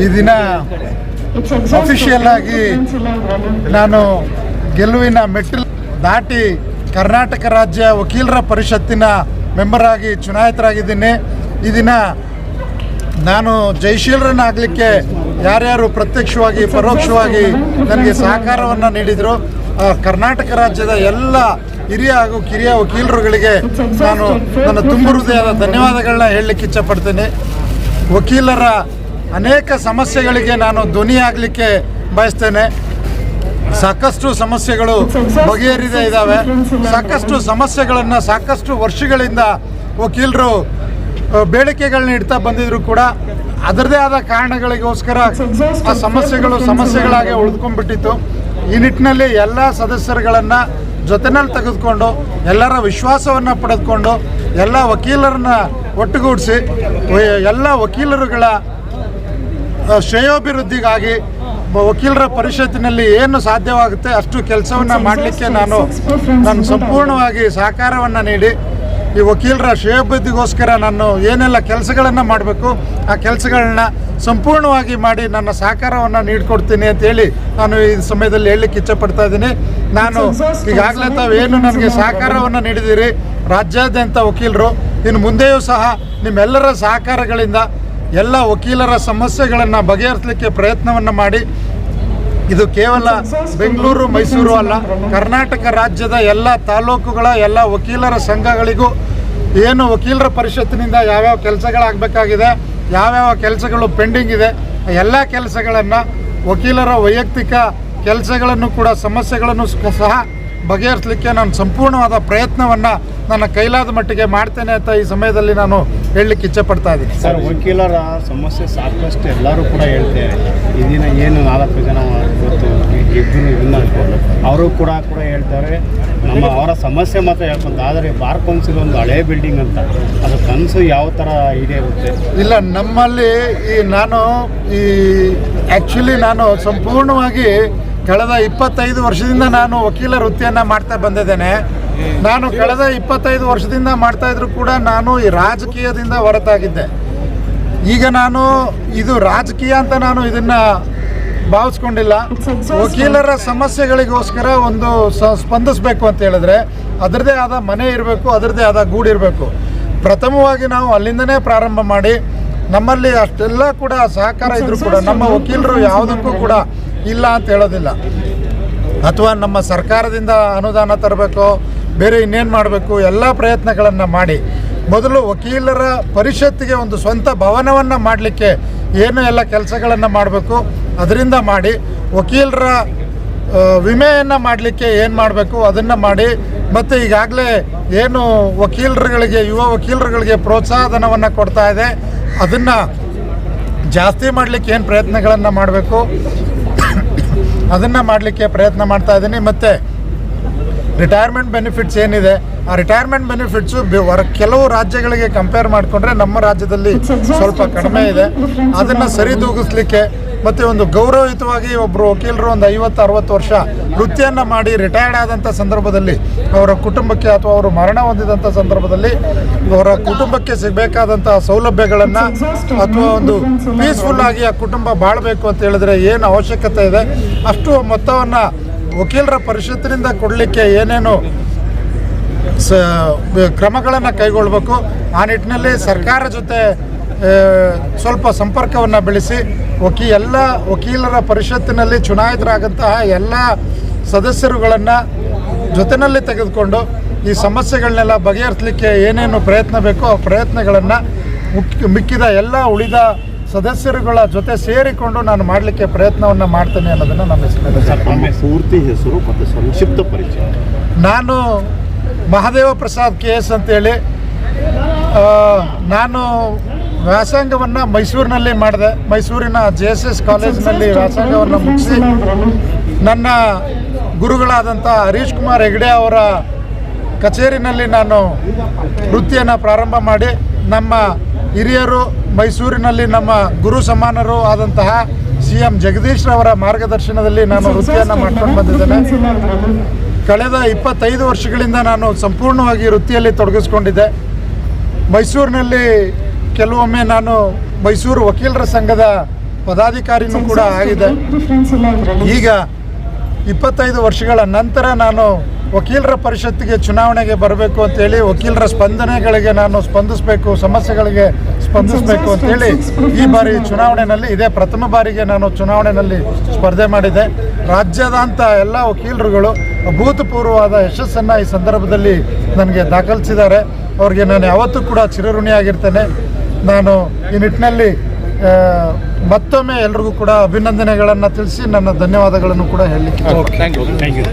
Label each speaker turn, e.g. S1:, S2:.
S1: ಈ ದಿನ ಅಫಿಷಿಯಲ್ ಆಗಿ ನಾನು ಗೆಲುವಿನ ಮೆಟ್ಟಿಲು ದಾಟಿ ಕರ್ನಾಟಕ ರಾಜ್ಯ ವಕೀಲರ ಪರಿಷತ್ತಿನ ಮೆಂಬರ್ ಆಗಿ ಚುನಾಯಿತರಾಗಿದ್ದೀನಿ. ಈ ದಿನ ನಾನು ಜಯಶೀಲರನ್ನಾಗಲಿಕ್ಕೆ ಯಾರ್ಯಾರು ಪ್ರತ್ಯಕ್ಷವಾಗಿ ಪರೋಕ್ಷವಾಗಿ ನನಗೆ ಸಹಕಾರವನ್ನು ನೀಡಿದರು, ಕರ್ನಾಟಕ ರಾಜ್ಯದ ಎಲ್ಲ ಹಿರಿಯ ಹಾಗೂ ಕಿರಿಯ ವಕೀಲರುಗಳಿಗೆ ನಾನು ನನ್ನ ತುಂಬು ಹೃದಯದ ಧನ್ಯವಾದಗಳನ್ನ ಹೇಳಲಿಕ್ಕೆ ಇಚ್ಛಪಡ್ತೀನಿ. ವಕೀಲರ ಅನೇಕ ಸಮಸ್ಯೆಗಳಿಗೆ ನಾನು ಧ್ವನಿಯಾಗಲಿಕ್ಕೆ ಬಯಸ್ತೇನೆ. ಸಾಕಷ್ಟು ಸಮಸ್ಯೆಗಳು ಬಗೆಹರಿದೇ ಇದ್ದಾವೆ. ಸಾಕಷ್ಟು ಸಮಸ್ಯೆಗಳನ್ನು ಸಾಕಷ್ಟು ವರ್ಷಗಳಿಂದ ವಕೀಲರು ಬೇಡಿಕೆಗಳನ್ನ ಇಡ್ತಾ ಬಂದಿದ್ರು ಕೂಡ ಅದರದೇ ಆದ ಕಾರಣಗಳಿಗೋಸ್ಕರ ಆ ಸಮಸ್ಯೆಗಳಾಗಿ ಉಳಿದುಕೊಂಡ್ಬಿಟ್ಟಿತ್ತು. ಈ ನಿಟ್ಟಿನಲ್ಲಿ ಎಲ್ಲ ಸದಸ್ಯರುಗಳನ್ನು ಜೊತೆನಲ್ಲಿ ತೆಗೆದುಕೊಂಡು ಎಲ್ಲರ ವಿಶ್ವಾಸವನ್ನು ಪಡೆದುಕೊಂಡು ಎಲ್ಲ ವಕೀಲರನ್ನ ಒಟ್ಟುಗೂಡಿಸಿ ಎಲ್ಲ ವಕೀಲರುಗಳ ಶ್ರೇಯೋಭಿವೃದ್ಧಿಗಾಗಿ ವಕೀಲರ ಪರಿಷತ್ತಿನಲ್ಲಿ ಏನು ಸಾಧ್ಯವಾಗುತ್ತೆ ಅಷ್ಟು ಕೆಲಸವನ್ನು ಮಾಡಲಿಕ್ಕೆ ನಾನು ಸಂಪೂರ್ಣವಾಗಿ ಸಹಕಾರವನ್ನು ನೀಡಿ ಈ ವಕೀಲರ ಶ್ರೇಯೋಭಿವೃದ್ಧಿಗೋಸ್ಕರ ನಾನು ಏನೆಲ್ಲ ಕೆಲಸಗಳನ್ನು ಮಾಡಬೇಕು ಆ ಕೆಲಸಗಳನ್ನ ಸಂಪೂರ್ಣವಾಗಿ ಮಾಡಿ ನನ್ನ ಸಹಕಾರವನ್ನು ನೀಡಿಕೊಡ್ತೀನಿ ಅಂತೇಳಿ ನಾನು ಈ ಸಮಯದಲ್ಲಿ ಹೇಳಲಿಕ್ಕೆ ಇಚ್ಛಪಡ್ತಾ ಇದ್ದೀನಿ. ನಾನು ಈಗಾಗಲೇ ತಾವೇನು ನನಗೆ ಸಹಕಾರವನ್ನು ನೀಡಿದ್ದೀರಿ ರಾಜ್ಯಾದ್ಯಂತ ವಕೀಲರು, ಇನ್ನು ಮುಂದೆಯೂ ಸಹ ನಿಮ್ಮೆಲ್ಲರ ಸಹಕಾರಗಳಿಂದ ಎಲ್ಲ ವಕೀಲರ ಸಮಸ್ಯೆಗಳನ್ನು ಬಗೆಹರಿಸಲಿಕ್ಕೆ ಪ್ರಯತ್ನವನ್ನು ಮಾಡಿ ಇದು ಕೇವಲ ಬೆಂಗಳೂರು ಮೈಸೂರು ಅಲ್ಲ, ಕರ್ನಾಟಕ ರಾಜ್ಯದ ಎಲ್ಲ ತಾಲೂಕುಗಳ ಎಲ್ಲ ವಕೀಲರ ಸಂಘಗಳಿಗೂ ಏನು ವಕೀಲರ ಪರಿಷತ್ತಿನಿಂದ ಯಾವ್ಯಾವ ಕೆಲಸಗಳಾಗಬೇಕಾಗಿದೆ, ಯಾವ್ಯಾವ ಕೆಲಸಗಳು ಪೆಂಡಿಂಗ್ ಇದೆ, ಎಲ್ಲ ಕೆಲಸಗಳನ್ನು ವಕೀಲರ ವೈಯಕ್ತಿಕ ಕೆಲಸಗಳನ್ನು ಕೂಡ ಸಮಸ್ಯೆಗಳನ್ನು ಸಹ ಬಗೆಹರಿಸಲಿಕ್ಕೆ ನಾನು ಸಂಪೂರ್ಣವಾದ ಪ್ರಯತ್ನವನ್ನು ನನ್ನ ಕೈಲಾದ ಮಟ್ಟಿಗೆ ಮಾಡ್ತೇನೆ ಅಂತ ಈ ಸಮಯದಲ್ಲಿ ನಾನು ಹೇಳಲಿಕ್ಕೆ ಇಚ್ಛೆಪಡ್ತಾ ಇದ್ದೀನಿ.
S2: ಸರ್, ವಕೀಲರ ಸಮಸ್ಯೆ ಸಾಕಷ್ಟು ಎಲ್ಲರೂ ಕೂಡ ಹೇಳ್ತಾರೆ. ಇದನ್ನ ಏನು 4 ಜನ ಇವತ್ತು ಇಬ್ಬರು ಇದನ್ನ ಅನ್ಕೊಂಡು ಅವರು ಕೂಡ ಹೇಳ್ತಾರೆ ಅವರ ಸಮಸ್ಯೆ ಮಾತ್ರ ಹೇಳ್ಕೊಂತ. ಆದರೆ ಬಾರ್ ಕೌನ್ಸಿಲ್ ಒಂದು ಹಳೆ ಬಿಲ್ಡಿಂಗ್ ಅಂತ, ಅದು ಕನಸು ಯಾವ ಥರ ಈಡೇರುತ್ತೆ?
S1: ಇಲ್ಲ, ನಮ್ಮಲ್ಲಿ ನಾನು ಸಂಪೂರ್ಣವಾಗಿ ಕಳೆದ 25 ವರ್ಷದಿಂದ ನಾನು ವಕೀಲ ವೃತ್ತಿಯನ್ನು ಮಾಡ್ತಾ ಬಂದಿದ್ದೇನೆ. ನಾನು ಕಳೆದ 25 ವರ್ಷದಿಂದ ಮಾಡ್ತಾ ಇದ್ರು ಕೂಡ ನಾನು ಈ ರಾಜಕೀಯದಿಂದ ಹೊರತಾಗಿದ್ದೆ. ಈಗ ನಾನು ಇದು ರಾಜಕೀಯ ಅಂತ ನಾನು ಇದನ್ನು ಭಾವಿಸ್ಕೊಂಡಿಲ್ಲ. ವಕೀಲರ ಸಮಸ್ಯೆಗಳಿಗೋಸ್ಕರ ಒಂದು ಸ್ಪಂದಿಸಬೇಕು ಅಂತ ಹೇಳಿದ್ರೆ ಅದರದೇ ಆದ ಮನೆ ಇರಬೇಕು, ಅದರದೇ ಆದ ಗೂಡು ಇರಬೇಕು. ಪ್ರಥಮವಾಗಿ ನಾವು ಅಲ್ಲಿಂದನೇ ಪ್ರಾರಂಭ ಮಾಡಿ ನಮ್ಮಲ್ಲಿ ಅಷ್ಟೆಲ್ಲ ಕೂಡ ಸಹಕಾರ ಇದ್ದರೂ ಕೂಡ ನಮ್ಮ ವಕೀಲರು ಯಾವುದಕ್ಕೂ ಕೂಡ ಇಲ್ಲ ಅಂತ ಹೇಳೋದಿಲ್ಲ. ಅಥವಾ ನಮ್ಮ ಸರ್ಕಾರದಿಂದ ಅನುದಾನ ತರಬೇಕು, ಬೇರೆ ಇನ್ನೇನು ಮಾಡಬೇಕು, ಎಲ್ಲ ಪ್ರಯತ್ನಗಳನ್ನು ಮಾಡಿ ಮೊದಲು ವಕೀಲರ ಪರಿಷತ್ತಿಗೆ ಒಂದು ಸ್ವಂತ ಭವನವನ್ನು ಮಾಡಲಿಕ್ಕೆ ಏನು ಎಲ್ಲ ಕೆಲಸಗಳನ್ನು ಮಾಡಬೇಕು ಅದರಿಂದ ಮಾಡಿ, ವಕೀಲರ ವಿಮೆಯನ್ನು ಮಾಡಲಿಕ್ಕೆ ಏನು ಮಾಡಬೇಕು ಅದನ್ನು ಮಾಡಿ, ಮತ್ತು ಈಗಾಗಲೇ ಏನು ವಕೀಲರುಗಳಿಗೆ ಯುವ ವಕೀಲರುಗಳಿಗೆ ಪ್ರೋತ್ಸಾಹಧನವನ್ನು ಕೊಡ್ತಾ ಇದೆ ಅದನ್ನು ಜಾಸ್ತಿ ಮಾಡಲಿಕ್ಕೆ ಏನು ಪ್ರಯತ್ನಗಳನ್ನು ಮಾಡಬೇಕು ಅದನ್ನು ಮಾಡಲಿಕ್ಕೆ ಪ್ರಯತ್ನ ಮಾಡ್ತಾ ಇದ್ದೀನಿ. ಮತ್ತು ರಿಟೈರ್ಮೆಂಟ್ ಬೆನಿಫಿಟ್ಸ್ ಏನಿದೆ ಆ ರಿಟೈರ್ಮೆಂಟ್ ಬೆನಿಫಿಟ್ಸು ಕೆಲವು ರಾಜ್ಯಗಳಿಗೆ ಕಂಪೇರ್ ಮಾಡಿಕೊಂಡ್ರೆ ನಮ್ಮ ರಾಜ್ಯದಲ್ಲಿ ಸ್ವಲ್ಪ ಕಡಿಮೆ ಇದೆ. ಅದನ್ನು ಸರಿದೂಗಿಸ್ಲಿಕ್ಕೆ ಮತ್ತು ಒಂದು ಗೌರವಯುತವಾಗಿ ಒಬ್ಬರು ವಕೀಲರು ಒಂದು 50-60 ವರ್ಷ ವೃತ್ತಿಯನ್ನು ಮಾಡಿ ರಿಟೈರ್ಡ್ ಆದಂಥ ಸಂದರ್ಭದಲ್ಲಿ ಅವರ ಕುಟುಂಬಕ್ಕೆ ಅಥವಾ ಅವರು ಮರಣ ಹೊಂದಿದಂಥ ಸಂದರ್ಭದಲ್ಲಿ ಅವರ ಕುಟುಂಬಕ್ಕೆ ಸಿಗಬೇಕಾದಂಥ ಸೌಲಭ್ಯಗಳನ್ನು ಅಥವಾ ಒಂದು ಪೀಸ್ಫುಲ್ಲಾಗಿ ಆ ಕುಟುಂಬ ಬಾಳಬೇಕು ಅಂತ ಹೇಳಿದ್ರೆ ಏನು ಅವಶ್ಯಕತೆ ಇದೆ ಅಷ್ಟು ಮೊತ್ತವನ್ನು ವಕೀಲರ ಪರಿಷತ್ತಿನಿಂದ ಕೊಡಲಿಕ್ಕೆ ಏನೇನು ಕ್ರಮಗಳನ್ನು ಕೈಗೊಳ್ಳಬೇಕು ಆ ನಿಟ್ಟಿನಲ್ಲಿ ಸರ್ಕಾರ ಜೊತೆ ಸ್ವಲ್ಪ ಸಂಪರ್ಕವನ್ನು ಬೆಳೆಸಿ ಎಲ್ಲ ವಕೀಲರ ಪರಿಷತ್ತಿನಲ್ಲಿ ಚುನಾಯಿತರಾಗಂತಹ ಎಲ್ಲ ಸದಸ್ಯರುಗಳನ್ನು ಜೊತೆಯಲ್ಲಿ ತೆಗೆದುಕೊಂಡು ಈ ಸಮಸ್ಯೆಗಳನ್ನೆಲ್ಲ ಬಗೆಹರಿಸಲಿಕ್ಕೆ ಏನೇನು ಪ್ರಯತ್ನ ಬೇಕೋ ಆ ಪ್ರಯತ್ನಗಳನ್ನು ಮಿಕ್ಕಿದ ಎಲ್ಲ ಉಳಿದ ಸದಸ್ಯರುಗಳ ಜೊತೆ ಸೇರಿಕೊಂಡು ನಾನು ಮಾಡಲಿಕ್ಕೆ ಪ್ರಯತ್ನವನ್ನು ಮಾಡ್ತೇನೆ ಅನ್ನೋದನ್ನು ನಮ್ಮ ಹೆಸರು.
S2: ಪೂರ್ತಿ ಹೆಸರು ಮತ್ತು ಸಂಕ್ಷಿಪ್ತ ಪರಿಚಯ.
S1: ನಾನು ಮಹಾದೇವ ಪ್ರಸಾದ್ KS ಅಂತೇಳಿ. ನಾನು ವ್ಯಾಸಂಗವನ್ನು ಮೈಸೂರಿನಲ್ಲಿ ಮಾಡಿದೆ. ಮೈಸೂರಿನ JSS ಕಾಲೇಜಿನಲ್ಲಿ ವ್ಯಾಸಂಗವನ್ನು ಮುಗಿಸಿ ನನ್ನ ಗುರುಗಳಾದಂಥ ಹರೀಶ್ ಕುಮಾರ್ ಹೆಗ್ಡೆ ಅವರ ಕಚೇರಿನಲ್ಲಿ ನಾನು ವೃತ್ತಿಯನ್ನು ಪ್ರಾರಂಭ ಮಾಡಿ ನಮ್ಮ ಹಿರಿಯರು ಮೈಸೂರಿನಲ್ಲಿ ನಮ್ಮ ಗುರು ಸಮಾನರು ಆದಂತಹ CM ಜಗದೀಶ್ ರವರ ಮಾರ್ಗದರ್ಶನದಲ್ಲಿ ನಾನು ವೃತ್ತಿಯನ್ನು ಮಾಡ್ಕೊಂಡು ಬಂದಿದ್ದೇನೆ. ಕಳೆದ 25 ವರ್ಷಗಳಿಂದ ನಾನು ಸಂಪೂರ್ಣವಾಗಿ ವೃತ್ತಿಯಲ್ಲಿ ತೊಡಗಿಸ್ಕೊಂಡಿದ್ದೆ. ಮೈಸೂರಿನಲ್ಲಿ ಕೆಲವೊಮ್ಮೆ ನಾನು ಮೈಸೂರು ವಕೀಲರ ಸಂಘದ ಪದಾಧಿಕಾರಿನೂ ಕೂಡ ಆಗಿದೆ. ಈಗ 25 ವರ್ಷಗಳ ನಂತರ ನಾನು ವಕೀಲರ ಪರಿಷತ್ತಿಗೆ ಚುನಾವಣೆಗೆ ಬರಬೇಕು ಅಂತೇಳಿ ವಕೀಲರ ಸ್ಪಂದನೆಗಳಿಗೆ ನಾನು ಸ್ಪಂದಿಸಬೇಕು, ಸಮಸ್ಯೆಗಳಿಗೆ ಸ್ಪಂದಿಸಬೇಕು ಅಂತೇಳಿ ಈ ಬಾರಿ ಚುನಾವಣೆಯಲ್ಲಿ ಇದೇ ಪ್ರಥಮ ಬಾರಿಗೆ ನಾನು ಚುನಾವಣೆಯಲ್ಲಿ ಸ್ಪರ್ಧೆ ಮಾಡಿದೆ. ರಾಜ್ಯದಾಂತ ಎಲ್ಲ ವಕೀಲರುಗಳು ಅಭೂತಪೂರ್ವವಾದ ಯಶಸ್ಸನ್ನು ಈ ಸಂದರ್ಭದಲ್ಲಿ ನನಗೆ ದಾಖಲಿಸಿದ್ದಾರೆ. ಅವ್ರಿಗೆ ನಾನು ಯಾವತ್ತೂ ಕೂಡ ಚಿರಋಣಿಯಾಗಿರ್ತೇನೆ. ನಾನು ಈ ನಿಟ್ಟಿನಲ್ಲಿ ಮತ್ತೊಮ್ಮೆ ಎಲ್ರಿಗೂ ಕೂಡ ಅಭಿನಂದನೆಗಳನ್ನು ತಿಳಿಸಿ ನನ್ನ ಧನ್ಯವಾದಗಳನ್ನು ಕೂಡ ಹೇಳಲಿಕ್ಕೆ
S2: ಥ್ಯಾಂಕ್ ಯು.